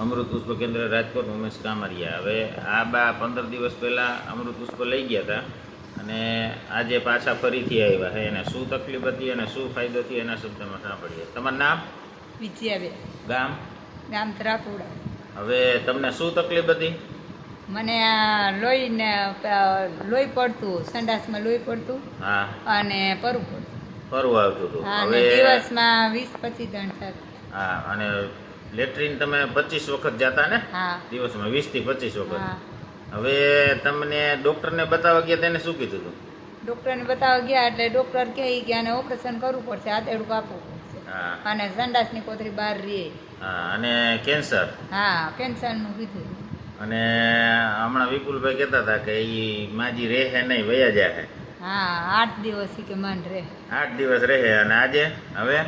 અમૃત પુષ્પ કેન્દ્ર રાજકોટ ઉમેશ કામરિયા. હવે આ બા 15 દિવસ પહેલાં અમૃત પુષ્પ લઈ ગયા હતા અને આજે પાછા ફરીથી આવ્યા છે. એને શું તકલીફ હતી અને શું ફાયદો થયો એના શબ્દમાં સાંભળીએ. તમારું નામ? વિજયાબેન. ગામ? ગામ ત્રાકુડા. હવે તમને શું તકલીફ હતી? મને આ લોહી પડતું, સંડાસમાં લોહી પડતું. હા. અને પરવું પડતું. ફરવું આવતું હતું. અને દિવસમાં 20-25 દણ થતા. હા. અને લેટ્રિન તમે 25 વખત જતા ને? હા. દિવસમાં 20 થી 25 વખત. હા. હવે તમને ડૉક્ટરને બતાવવા ગયા તેને શું કીધું હતું? ડૉક્ટરને બતાવવા ગયા એટલે ડૉક્ટર કહે કે આને ઓપરેશન કરવું પડશે, આતેડું કાપવું પડશે. હા. અને સંડાસની કોથળી બહાર રહે. હા. અને કેન્સર? હા, કેન્સરનું કીધું. અને હમણાં વિપુલભાઈ કહેતા હતા કે એ માજી રહે નહીં, વયા જાય. હા, 8 દિવસ કે માંડ રહે. 8 દિવસ રહે. અને આજે હવે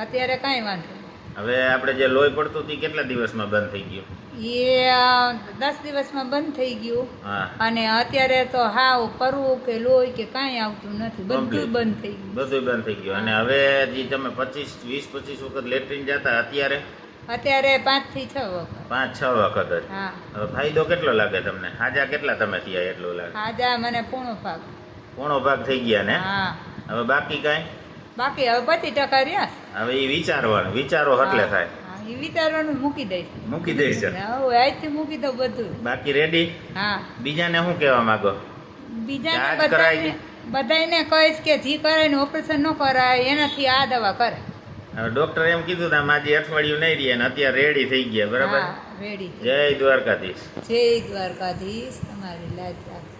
અત્યારે કાંઈ વાંધો નહીં. હવે આપણે જે લોહી પડતું હતું એ કેટલા દિવસમાં બંધ થઈ ગયું? એ 10 દિવસમાં બંધ થઈ ગયું. હા. અને અત્યારે તો હાવ પરવું કે લોહી કે કાંઈ આવતું નથી, બધું બંધ થઈ ગયું. બધું બંધ થઈ ગયું. અને હવે જે તમે 20-25 વખત લેટ્રિન જતા અત્યારે 5 થી 6 વખત. 5-6 વખત જ. હા. હવે ફાયદો કેટલો લાગે તમને? હાજા કેટલા તમે થયા એટલું લાગે? હાજા મને પોણો ભાગ થઈ ગયા ને? હા. હવે બાકી કાંઈ? બાકી હવે 25% રહ્યા. હવે એ વિચારવાનું, વિચારો એટલે થાય. એ વિચારવાનું મૂકી દઈશ. મૂકી દઈશ. હવે આજથી મૂકી દો બધું. બાકી રેડી? હા. બીજાને શું કહેવા માંગો? બીજાને બધાને કહીશ કે જે કરાય ને ઓપરેશન ન કરાય એનાથી આ દવા કરે. હવે ડોક્ટર એમ કીધું હતા માજી અઠવાડિયું નહીં રહે ને અત્યારે રેડી થઈ ગયા. બરાબર? રેડી. જય દ્વારકાધીશ. જય દ્વારકાધીશ. તમારી લાજ રાખે.